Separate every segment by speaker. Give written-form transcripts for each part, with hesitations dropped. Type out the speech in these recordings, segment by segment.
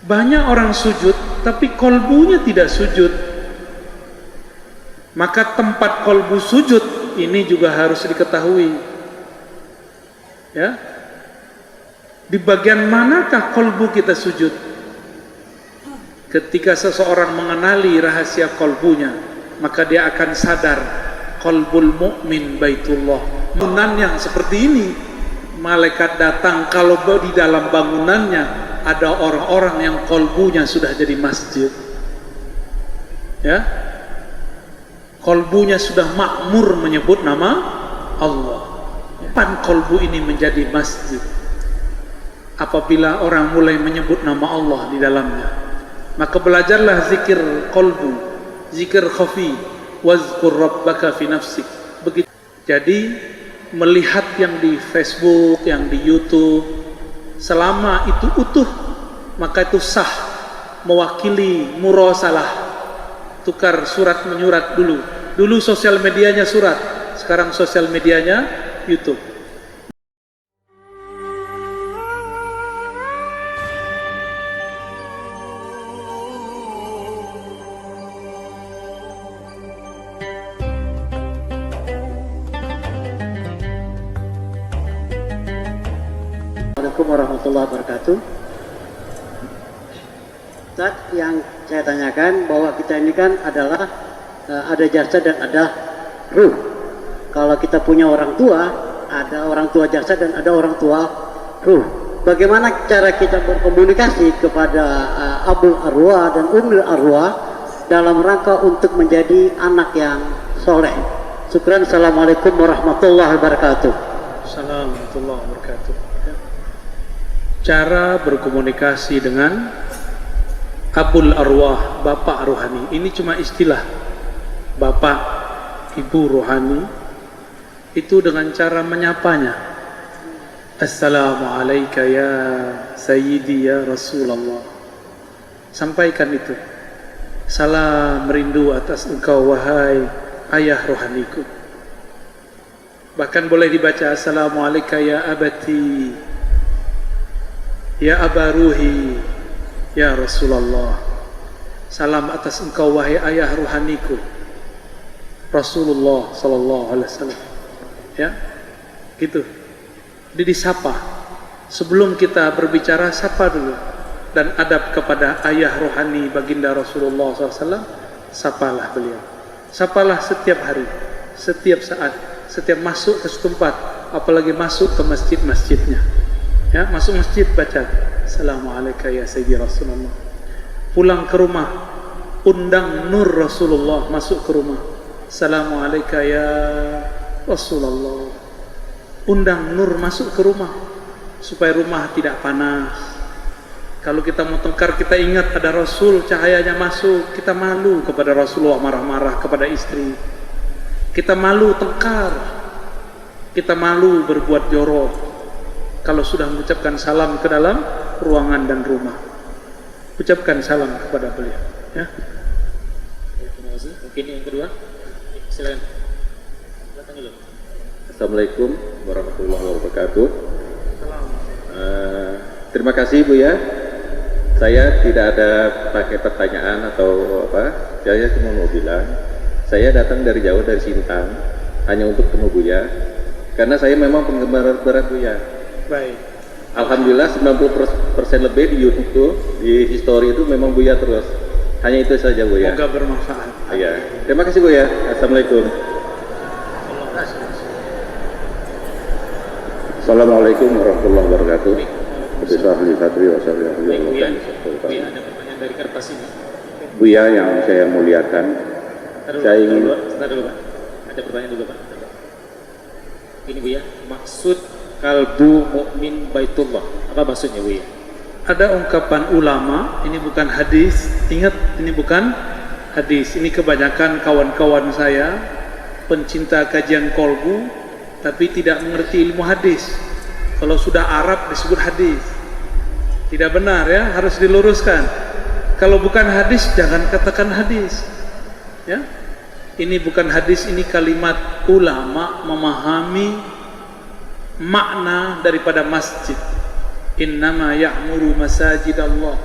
Speaker 1: Banyak orang sujud tapi kolbunya tidak sujud. Maka tempat kolbu sujud ini juga harus diketahui. Ya. Di bagian manakah kolbu kita sujud? Ketika seseorang mengenali rahasia kolbunya, maka dia akan sadar qalbul mu'min baitullah. Bangunan yang seperti ini, malaikat datang kalau di dalam bangunannya ada orang-orang yang kolbunya sudah jadi masjid. Ya, kolbunya sudah makmur menyebut nama Allah. Kapan kolbu ini menjadi masjid? Apabila orang mulai menyebut nama Allah di dalamnya. Maka belajarlah zikir kolbu, zikir khafi, wazkur rabbaka fi nafsik. Begitu. Jadi melihat yang di Facebook, yang di YouTube, selama itu utuh, maka itu sah, mewakili murasalah. Tukar surat menyurat dulu. Dulu sosial medianya surat, sekarang sosial medianya YouTube.
Speaker 2: Assalamualaikum warahmatullahi wabarakatuh. Ustaz, yang saya tanyakan bahwa kita ini kan adalah ada jasad dan ada ruh. Kalau kita punya orang tua, ada orang tua jasad dan ada orang tua ruh. Bagaimana cara kita berkomunikasi kepada Abul Arwah dan Ummul Arwah dalam rangka untuk menjadi anak yang soleh? Syukran. Assalamualaikum warahmatullahi wabarakatuh.
Speaker 1: Assalamualaikum warahmatullahi wabarakatuh. Cara berkomunikasi dengan Abul Arwah, Bapak Rohani. Ini cuma istilah. Bapak, Ibu Rohani. Itu dengan cara menyapanya. Assalamualaikum ya Sayyidi ya Rasulullah. Sampaikan itu. Salam rindu atas engkau wahai ayah rohaniku. Bahkan boleh dibaca Assalamualaikum ya abati, ya abaruhi, ya Rasulullah. Salam atas engkau wahai ayah rohaniku, Rasulullah sallallahu alaihi wasallam. Ya, gitu. Jadi disapa. Sebelum kita berbicara, sapa dulu. Dan adab kepada ayah rohani baginda Rasulullah SAW, sapalah beliau. Sapalah setiap hari, setiap saat, setiap masuk ke setempat, apalagi masuk ke masjid-masjidnya. Ya, masuk masjid baca Assalamualaikum ya Sayyidi Rasulullah. Pulang ke rumah, undang nur Rasulullah masuk ke rumah. Assalamualaikum ya Rasulullah. Undang nur masuk ke rumah supaya rumah tidak panas. Kalau kita mau tengkar, kita ingat ada Rasul, cahayanya masuk. Kita malu kepada Rasulullah marah-marah kepada istri. Kita malu tengkar. Kita malu berbuat jorok kalau sudah mengucapkan salam ke dalam ruangan dan rumah. Ucapkan salam kepada beliau, ya.
Speaker 3: Terima kasih. Mungkin yang kedua, silakan.
Speaker 4: Assalamualaikum warahmatullahi wabarakatuh. Terima kasih Bu ya. Saya tidak ada pakai pertanyaan atau apa. Saya cuma mau bilang, saya datang dari jauh dari Sintang hanya untuk ketemu Buya, karena saya memang penggemar berat Buya.
Speaker 1: Baik.
Speaker 4: Alhamdulillah 90% lebih di YouTube tuh, di history itu memang Buya terus. Hanya itu saja Buya.
Speaker 1: Semoga bermanfaat.
Speaker 4: Iya. Terima kasih Buya. Assalamualaikum. Assalamualaikum warahmatullahi wabarakatuh. Besar di Satri
Speaker 3: Buya, ada pertanyaan dari kertas ini.
Speaker 4: Buya yang saya muliakan, saya ingin
Speaker 3: Sebentar dulu Pak. Ada pertanyaan dulu Pak. Ini Buya, maksud kalbu mukmin baitullah. Apa maksudnya Buya?
Speaker 1: Ada ungkapan ulama, ini bukan hadis. Ingat, ini bukan hadis. Ini kebanyakan kawan-kawan saya pencinta kajian kolbu, tapi tidak mengerti ilmu hadis. Kalau sudah Arab disebut hadis. Tidak benar ya, harus diluruskan. Kalau bukan hadis, jangan katakan hadis. Ya, ini bukan hadis, ini kalimat ulama memahami makna daripada masjid. Innama ya'muru masajid Allah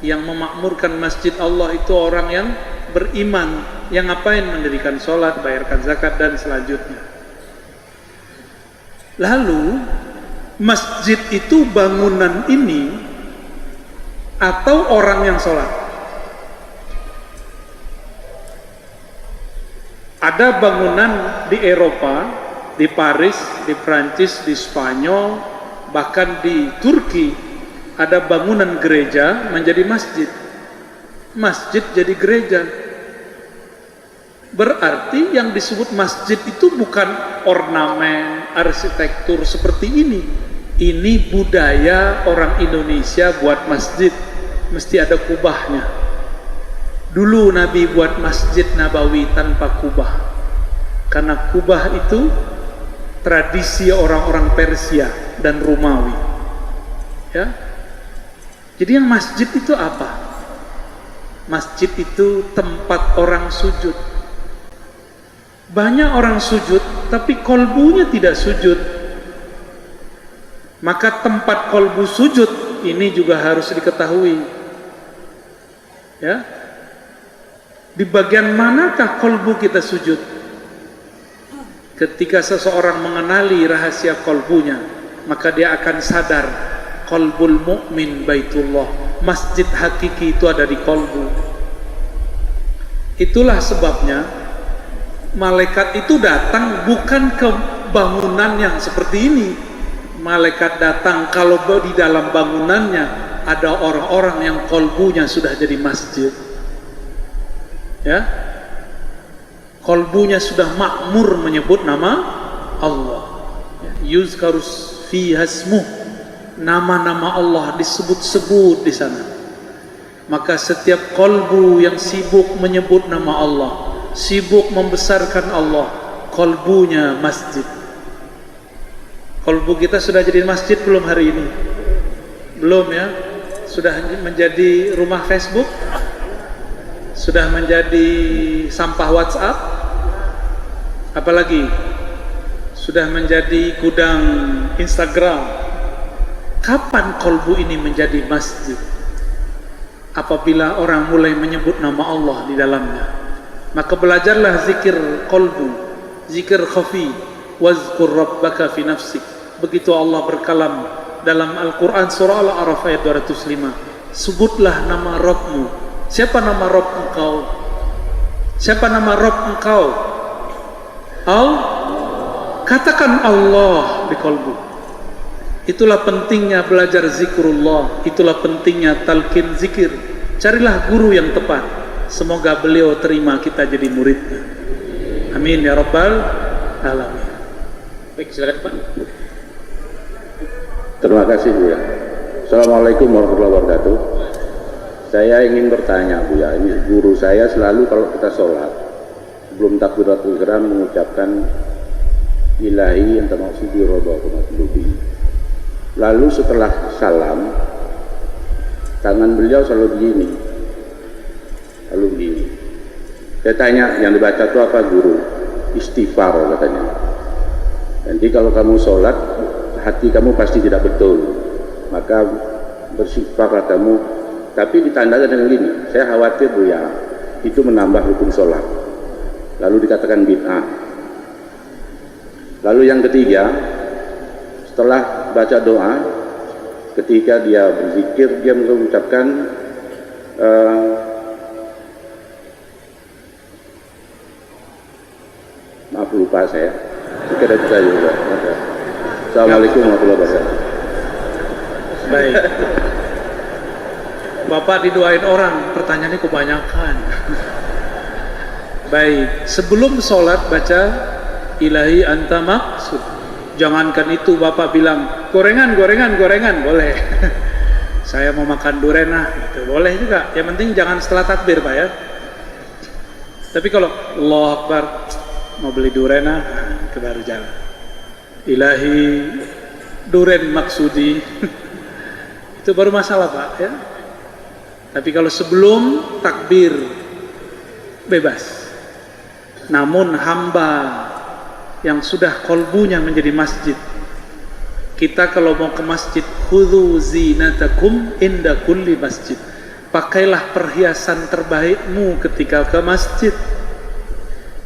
Speaker 1: Yang memakmurkan masjid Allah itu orang yang beriman, yang ngapain? Mendirikan sholat, bayarkan zakat, dan selanjutnya. Lalu masjid itu bangunan ini atau orang yang sholat? Ada bangunan di Eropa, di Paris, di Prancis, di Spanyol, bahkan di Turki, ada bangunan gereja menjadi masjid, masjid jadi gereja. Berarti yang disebut masjid itu bukan ornamen, arsitektur seperti ini. Ini budaya orang Indonesia buat masjid, mesti ada kubahnya. Dulu Nabi buat masjid Nabawi tanpa kubah, karena kubah itu tradisi orang-orang Persia dan Romawi. Ya. Jadi yang masjid itu apa? Masjid itu tempat orang sujud. Banyak orang sujud, tapi kolbunya tidak sujud. Maka tempat kolbu sujud ini juga harus diketahui. Ya, di bagian manakah kolbu kita sujud? Ketika seseorang mengenali rahasia kolbunya, maka dia akan sadar. Qalbul mu'min baitullah, masjid hakiki itu ada di kolbu. Itulah sebabnya malaikat itu datang bukan ke bangunan yang seperti ini. Malaikat datang kalau di dalam bangunannya ada orang-orang yang kolbunya sudah jadi masjid. Ya, kolbunya sudah makmur menyebut nama Allah. Yuzkarus fi hasmuh, nama-nama Allah disebut-sebut di sana. Maka setiap kolbu yang sibuk menyebut nama Allah, sibuk membesarkan Allah, kolbunya masjid. Kolbu kita sudah jadi masjid belum hari ini? Belum ya? Sudah menjadi rumah Facebook? Sudah menjadi sampah WhatsApp? Apalagi? Sudah menjadi gudang Instagram? Kapan kolbu ini menjadi masjid? Apabila orang mulai menyebut nama Allah di dalamnya. Maka belajarlah zikir kolbu, zikir khafi, wazkur rabbaka fi nafsik. Begitu Allah berkalam dalam Al-Quran surah Al-A'raf ayat 205. Sebutlah nama Rabbmu. Siapa nama Rabb engkau? Siapa nama Rabb engkau? Katakan Allah di kolbu. Itulah pentingnya belajar zikrullah, itulah pentingnya talqin zikir. Carilah guru yang tepat. Semoga beliau terima kita jadi muridnya. Amin ya rabbal alamin.
Speaker 3: Baik, silakan Pak.
Speaker 4: Terima kasih Bu ya. Assalamualaikum warahmatullahi wabarakatuh. Saya ingin bertanya Bu ya, ini guru saya selalu kalau kita sholat sebelum takbiratul ihram mengucapkan ilahi anta maksudi rodakum matlubi. Lalu setelah salam, tangan beliau selalu begini. Lalu begini. Saya tanya, yang dibaca itu apa guru? Istighfar katanya. Nanti kalau kamu sholat, hati kamu pasti tidak betul. Maka beristighfarlah kamu. Tapi ditandakan dengan gini, saya khawatir Bu ya, itu menambah rukun sholat. Lalu dikatakan bid'ah. Lalu yang ketiga, setelah baca doa, ketika dia berzikir, dia mengucapkan maaf lupa saya. Kira itu saja juga. Assalamualaikum warahmatullahi wabarakatuh.
Speaker 1: Baik. Bapak didoain orang, pertanyaannya kebanyakan. Baik, sebelum sholat baca ilahi anta maksud. Jangankan itu Bapak bilang gorengan boleh. Saya mau makan duren itu boleh juga. Yang penting jangan setelah takbir Pak ya. Tapi kalau Allahu Akbar mau beli duren ke baru jalan. Ilahi duren maksudi. Itu baru masalah Pak ya. Tapi kalau sebelum takbir bebas. Namun hamba yang sudah kolbunya menjadi masjid, kita kalau mau ke masjid khudhu zinatakum inda kulli masjid, pakailah perhiasan terbaikmu ketika ke masjid.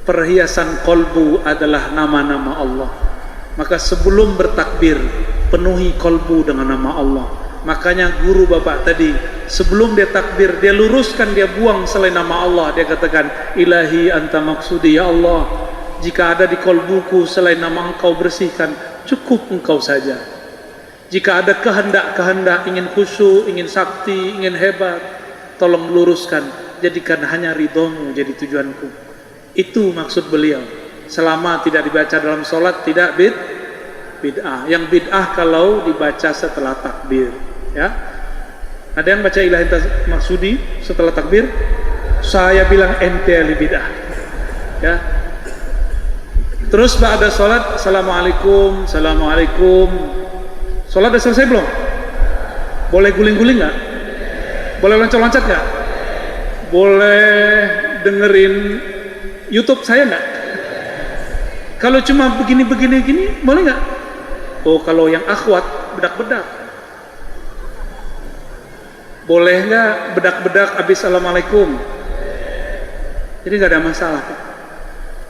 Speaker 1: Perhiasan kolbu adalah nama-nama Allah. Maka sebelum bertakbir, penuhi kolbu dengan nama Allah. Makanya guru bapak tadi, sebelum dia takbir, dia luruskan, dia buang selain nama Allah. Dia katakan, ilahi anta maksudi, ya Allah, jika ada di kolbuku selain nama engkau, bersihkan, cukup engkau saja. Jika ada kehendak-kehendak, ingin khusyuk, ingin sakti, ingin hebat, tolong luruskan, jadikan hanya ridhomu jadi tujuanku. Itu maksud beliau. Selama tidak dibaca dalam sholat, tidak bid'ah. Yang bid'ah kalau dibaca setelah takbir. Ya, ada yang baca ilahi maksudi setelah takbir, saya bilang ente ahli bid'ah. Ya, terus ba'da sholat, assalamualaikum, assalamualaikum. Sholat udah selesai belum? Boleh guling-guling nggak? Boleh loncat-loncat nggak? Boleh dengerin YouTube saya nggak? Kalau cuma begini-begini gini, boleh nggak? Oh, kalau yang akhwat bedak-bedak. Boleh nggak bedak-bedak habis assalamualaikum? Jadi nggak ada masalah.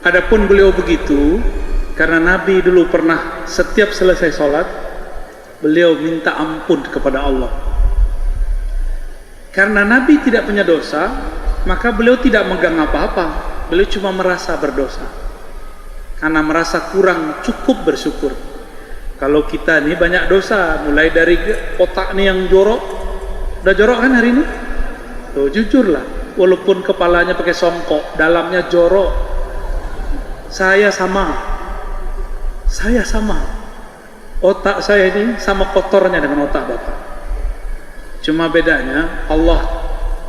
Speaker 1: Adapun beliau begitu karena Nabi dulu pernah setiap selesai sholat beliau minta ampun kepada Allah. Karena Nabi tidak punya dosa, maka beliau tidak megang apa-apa. Beliau cuma merasa berdosa. Karena merasa kurang cukup bersyukur. Kalau kita nih banyak dosa, mulai dari otak nih yang jorok. Udah jorok kan hari ini? Tuh, jujurlah, walaupun kepalanya pakai songkok, dalamnya jorok. Saya sama. Otak saya ini sama kotornya dengan otak Bapak. Cuma bedanya Allah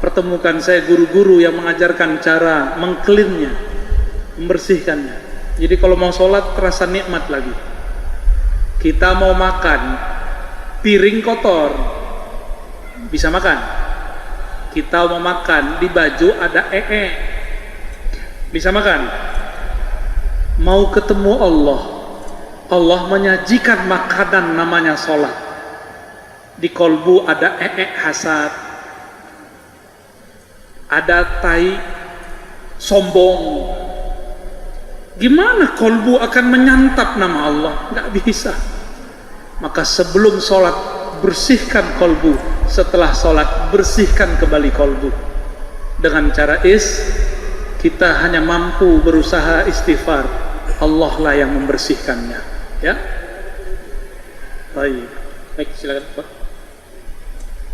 Speaker 1: pertemukan saya guru-guru yang mengajarkan cara mengcleannya, membersihkannya. Jadi kalau mau sholat terasa nikmat lagi. Kita mau makan, piring kotor, bisa makan. Kita mau makan, di baju ada bisa makan. Mau ketemu Allah, Allah menyajikan makanan namanya sholat. Di kolbu ada hasad, ada tai sombong. Gimana kolbu akan menyantap nama Allah? Nggak bisa. Maka sebelum sholat bersihkan kolbu, setelah sholat bersihkan kembali kolbu. Dengan cara kita hanya mampu berusaha istighfar, Allah lah yang membersihkannya. Ya, baik, silakan Pak.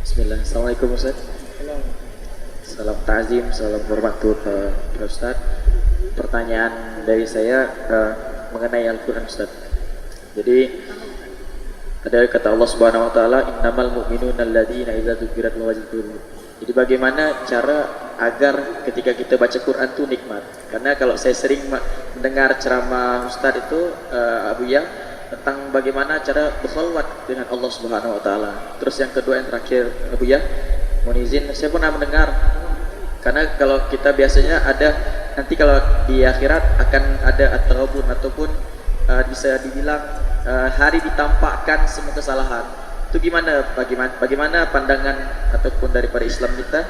Speaker 5: Bismillah. Assalamualaikum Ustaz. Salam ta'zim, salam hormat Pak Ustaz. Pertanyaan dari saya mengenai Al-Quran Ustaz. Jadi ada kata Allah Subhanahu Wa Taala, innamal mu'minuna alladzina idza dzukirat wajilat qulubuhum. Jadi bagaimana cara agar ketika kita baca Quran itu nikmat? Karena kalau saya sering mendengar ceramah Ustaz itu Abu Ya tentang bagaimana cara bersolawat dengan Allah Subhanahu Wa Taala. Terus yang kedua yang terakhir Abu Ya, mohon izin, saya pernah mendengar, karena kalau kita biasanya ada nanti kalau di akhirat akan ada at-taghabun ataupun bisa dibilang hari ditampakkan semua kesalahan. Itu bagaimana pandangan ataupun daripada Islam kita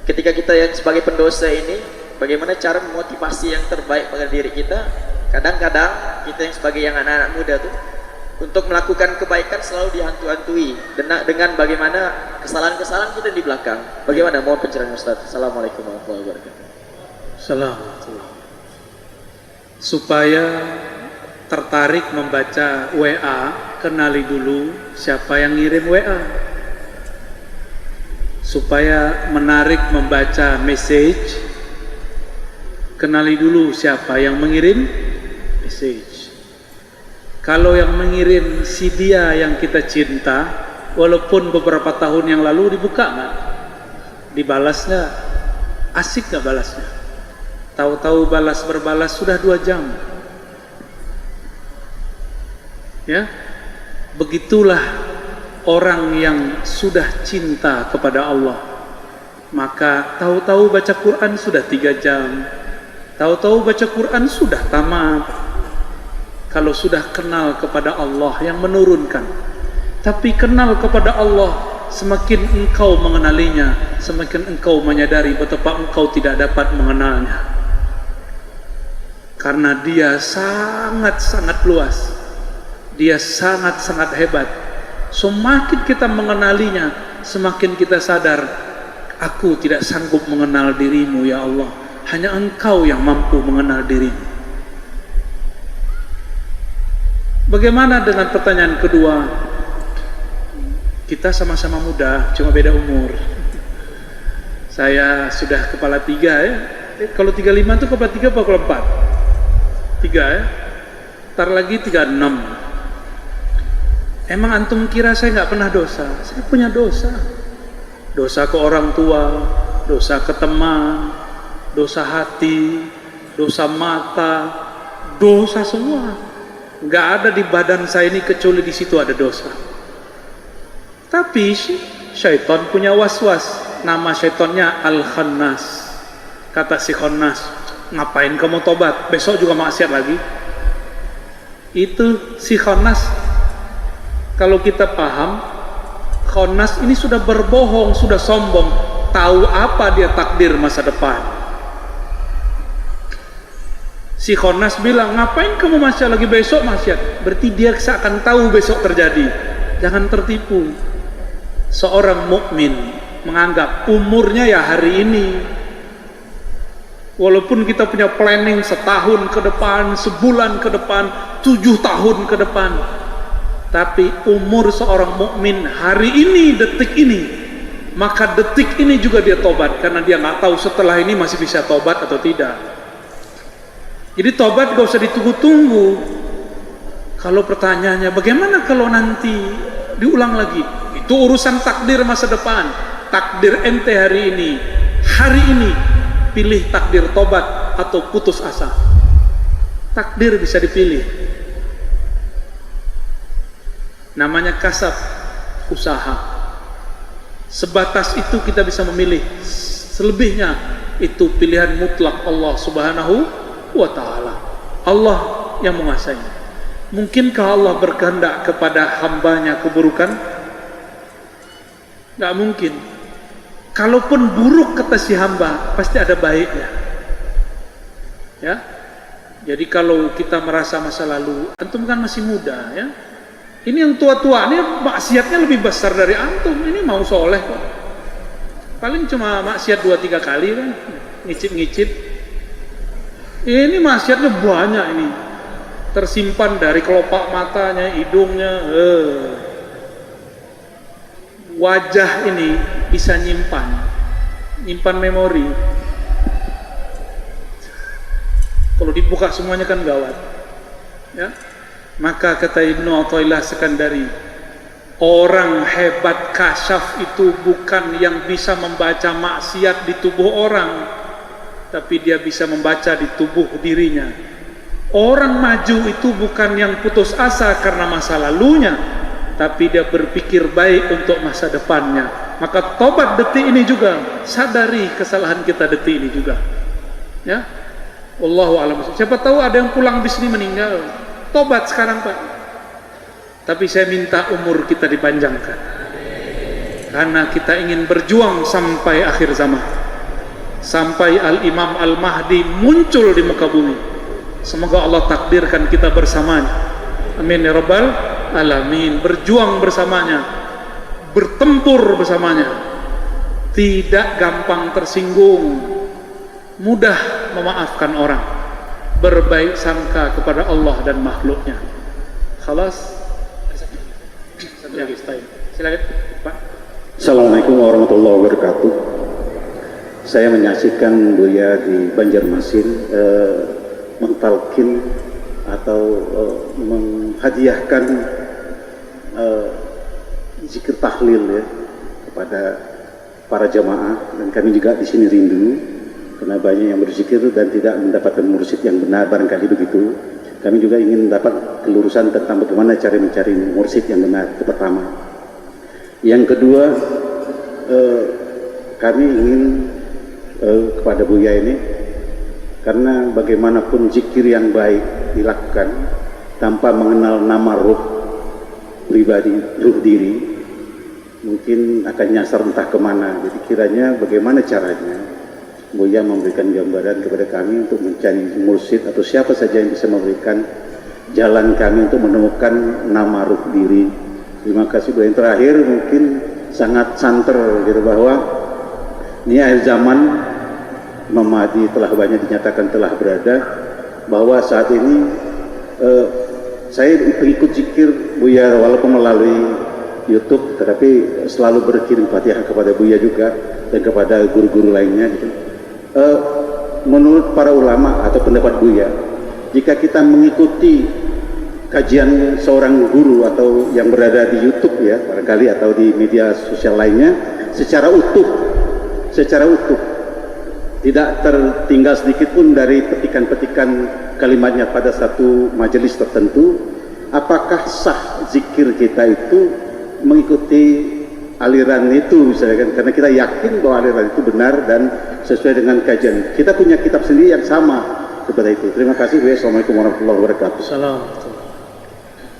Speaker 5: ketika kita yang sebagai pendosa ini, bagaimana cara memotivasi yang terbaik pada diri kita? Kadang-kadang kita yang sebagai yang anak-anak muda tuh untuk melakukan kebaikan selalu dihantu-hantui dengan bagaimana kesalahan-kesalahan kita di belakang. Bagaimana? Mohon pencerahan Ustaz. Assalamualaikum warahmatullahi wabarakatuh.
Speaker 1: Assalamualaikum. Supaya tertarik membaca WA, kenali dulu siapa yang ngirim WA. Supaya menarik membaca message, kenali dulu siapa yang mengirim message. Kalau yang mengirim si dia yang kita cinta, walaupun beberapa tahun yang lalu dibuka nggak, dibalasnya, asik nggak balasnya? Tahu-tahu berbalas sudah 2 jam. Ya, begitulah orang yang sudah cinta kepada Allah. Maka tahu-tahu baca Quran sudah 3 jam. Tahu-tahu baca Quran sudah tamat. Kalau sudah kenal kepada Allah yang menurunkan. Tapi kenal kepada Allah semakin engkau mengenalinya, semakin engkau menyadari betapa engkau tidak dapat mengenalnya. Karena dia sangat-sangat luas, dia sangat-sangat hebat. Semakin kita mengenalinya, semakin kita sadar, aku tidak sanggup mengenal dirimu ya Allah, hanya engkau yang mampu mengenal dirimu. Bagaimana dengan pertanyaan kedua? Kita sama-sama muda, cuma beda umur. Saya sudah kepala 3 ya. Kalau 35 itu kepala 3 apa kepala 4? 3 ya. Ntar lagi 36. Emang antum kira saya nggak pernah dosa? Saya punya dosa. Dosa ke orang tua, dosa ke teman, dosa hati, dosa mata, dosa semua. Nggak ada di badan saya ini kecuali di situ ada dosa. Tapi syaitan punya was-was. Nama syaitannya Al-Khannas. Kata si Khannas, ngapain kamu tobat? Besok juga maksiat lagi. Itu si Khannas. Kalau kita paham, Khannas ini sudah berbohong, sudah sombong. Tahu apa dia takdir masa depan. Si Khannas bilang, ngapain kamu maksiat lagi, besok maksiat? Berarti dia seakan tahu besok terjadi. Jangan tertipu. Seorang mukmin menganggap umurnya ya hari ini. Walaupun kita punya planning setahun ke depan, sebulan ke depan, 7 tahun ke depan, tapi umur seorang mukmin hari ini, detik ini, maka detik ini juga dia tobat, karena dia nggak tahu setelah ini masih bisa tobat atau tidak. Jadi tobat gak usah ditunggu-tunggu. Kalau pertanyaannya bagaimana kalau nanti diulang lagi, itu urusan takdir masa depan. Takdir ente hari ini pilih takdir tobat atau putus asa. Takdir bisa dipilih. Namanya kasab, usaha. Sebatas itu kita bisa memilih. Selebihnya itu pilihan mutlak Allah Subhanahu wa ta'ala. Allah yang menguasai. Mungkinkah Allah berkehendak kepada hambanya keburukan? Gak mungkin. Kalaupun buruk kata si hamba, pasti ada baiknya. Ya. Jadi kalau kita merasa masa lalu, antum kan masih muda ya. Ini yang tua-tua, ini maksiatnya lebih besar dari antum. Ini mau soleh kok. Paling cuma maksiat 2-3 kali kan, ngicip-ngicip. Ini maksiatnya banyak ini, tersimpan dari kelopak matanya, hidungnya, wajah ini bisa nyimpan memori. Kalau dibuka semuanya kan gawat, ya. Maka kata Ibnu Athaillah Sekandari, orang hebat kasyaf itu bukan yang bisa membaca maksiat di tubuh orang, tapi dia bisa membaca di tubuh dirinya. Orang maju itu bukan yang putus asa karena masa lalunya, tapi dia berpikir baik untuk masa depannya. Maka tobat detik ini juga, sadari kesalahan kita detik ini juga. Ya, wallahu a'lam. Siapa tahu ada yang pulang bis ini meninggal, tobat sekarang Pak. Tapi saya minta umur kita dipanjangkan, karena kita ingin berjuang sampai akhir zaman. Sampai Al-Imam Al-Mahdi muncul di muka bumi. Semoga Allah takdirkan kita bersamanya. Amin ya Rabbal Alamin. Berjuang bersamanya, bertempur bersamanya. Tidak gampang tersinggung, mudah memaafkan orang, berbaik sangka kepada Allah dan makhluknya. Khalas. Ya, silakan Pak.
Speaker 6: Assalamualaikum warahmatullahi wabarakatuh. Saya menyaksikan Buya di Banjarmasin mentalkin atau menghadiahkan zikir tahlil ya kepada para jamaah, dan kami juga di sini rindu karena banyak yang berzikir dan tidak mendapatkan mursyid yang benar, barangkali begitu. Kami juga ingin mendapat kelurusan tentang bagaimana cara mencari mursyid yang benar, itu pertama. Yang kedua, kami ingin kepada Buya ini, karena bagaimanapun zikir yang baik dilakukan tanpa mengenal nama ruh pribadi, ruh diri, mungkin akan nyasar entah kemana. Jadi kiranya bagaimana caranya Buya memberikan gambaran kepada kami untuk mencari mursyid atau siapa saja yang bisa memberikan jalan kami untuk menemukan nama ruh diri. Terima kasih Buya. Yang terakhir mungkin sangat santer gitu, bahwa ini akhir zaman, Imam Mahdi telah banyak dinyatakan telah berada, bahwa saat ini saya pengikut zikir Buya walaupun melalui YouTube, tetapi selalu berkirim Fatihah kepada Buya juga dan kepada guru-guru lainnya gitu. Menurut para ulama atau pendapat Buya, jika kita mengikuti kajian seorang guru atau yang berada di YouTube ya barangkali atau di media sosial lainnya secara utuh, tidak tertinggal sedikit pun dari petikan-petikan kalimatnya pada satu majelis tertentu, apakah sah zikir kita itu mengikuti aliran itu misalnya kan? Karena kita yakin bahwa aliran itu benar dan sesuai dengan kajian. Kita punya kitab sendiri yang sama seperti itu. Terima kasih. Assalamualaikum warahmatullahi wabarakatuh.
Speaker 1: Assalamualaikum.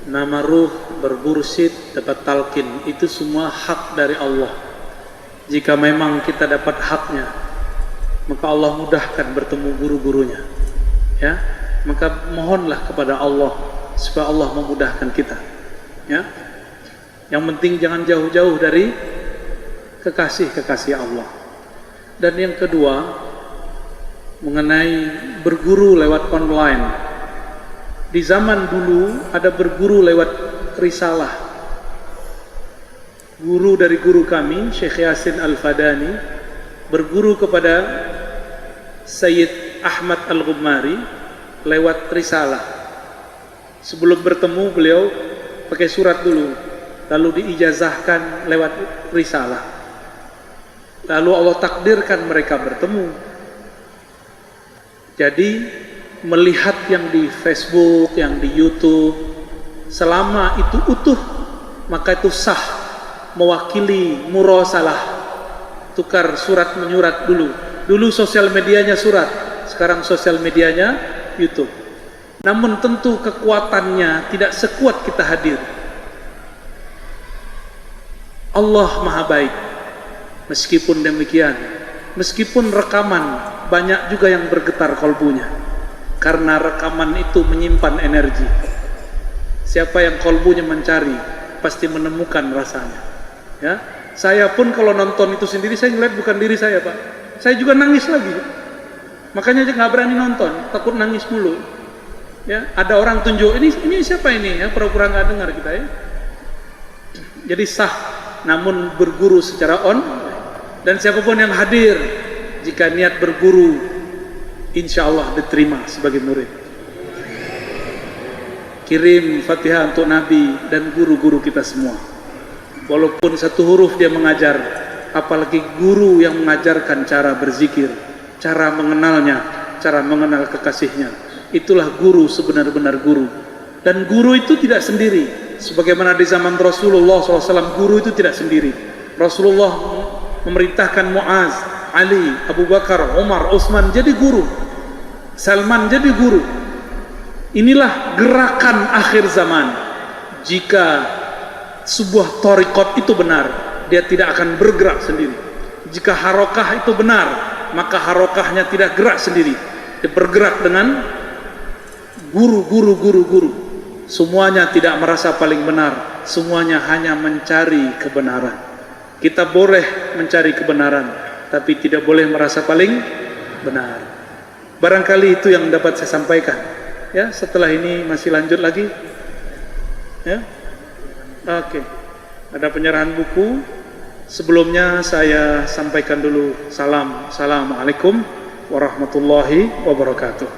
Speaker 1: Nama ruh, bermursyid, dapat talqin, itu semua hak dari Allah. Jika memang kita dapat haknya, maka Allah mudahkan bertemu guru-gurunya. Ya, maka mohonlah kepada Allah supaya Allah memudahkan kita. Ya, yang penting jangan jauh-jauh dari kekasih-kekasih Allah. Dan yang kedua, mengenai berguru lewat online. Di zaman dulu ada berguru lewat risalah. Guru dari guru kami, Syekh Yasin Al-Fadani, berguru kepada Sayyid Ahmad Al-Ghumari lewat risalah. Sebelum bertemu beliau pakai surat dulu, lalu diijazahkan lewat risalah. Lalu Allah takdirkan mereka bertemu. Jadi melihat yang di Facebook, yang di YouTube, selama itu utuh, maka itu sah mewakili murasalah. Tukar surat menyurat dulu. Dulu sosial medianya surat, sekarang sosial medianya YouTube. Namun tentu kekuatannya tidak sekuat kita hadir. Allah Maha Baik. Meskipun demikian, meskipun rekaman banyak juga yang bergetar kolbunya, karena rekaman itu menyimpan energi. Siapa yang kolbunya mencari pasti menemukan rasanya. Ya, saya pun kalau nonton itu sendiri saya ngeliat bukan diri saya, Pak. Saya juga nangis lagi. Makanya aja nggak berani nonton, takut nangis mulu. Ya, ada orang tunjuk ini siapa ini ya, pura-pura nggak dengar kita ya. Jadi sah, namun berguru secara dan siapapun yang hadir jika niat berguru, insya Allah diterima sebagai murid. Kirim Fatihah untuk Nabi dan guru-guru kita semua. Walaupun satu huruf dia mengajar, apalagi guru yang mengajarkan cara berzikir, cara mengenalnya, cara mengenal kekasihnya. Itulah guru sebenar-benar guru. Dan guru itu tidak sendiri. Sebagaimana di zaman Rasulullah SAW, guru itu tidak sendiri. Rasulullah memerintahkan Muaz, Ali, Abu Bakar, Umar, Utsman jadi guru, Salman jadi guru. Inilah gerakan akhir zaman. Jika sebuah thariqat itu benar, dia tidak akan bergerak sendiri. Jika harokah itu benar, maka harokahnya tidak gerak sendiri, dia bergerak dengan guru. Semuanya tidak merasa paling benar, semuanya hanya mencari kebenaran. Kita boleh mencari kebenaran, tapi tidak boleh merasa paling benar. Barangkali itu yang dapat saya sampaikan. Ya, setelah ini masih lanjut lagi. Ya, oke. Ada penyerahan buku. Sebelumnya saya sampaikan dulu salam. Assalamualaikum warahmatullahi wabarakatuh.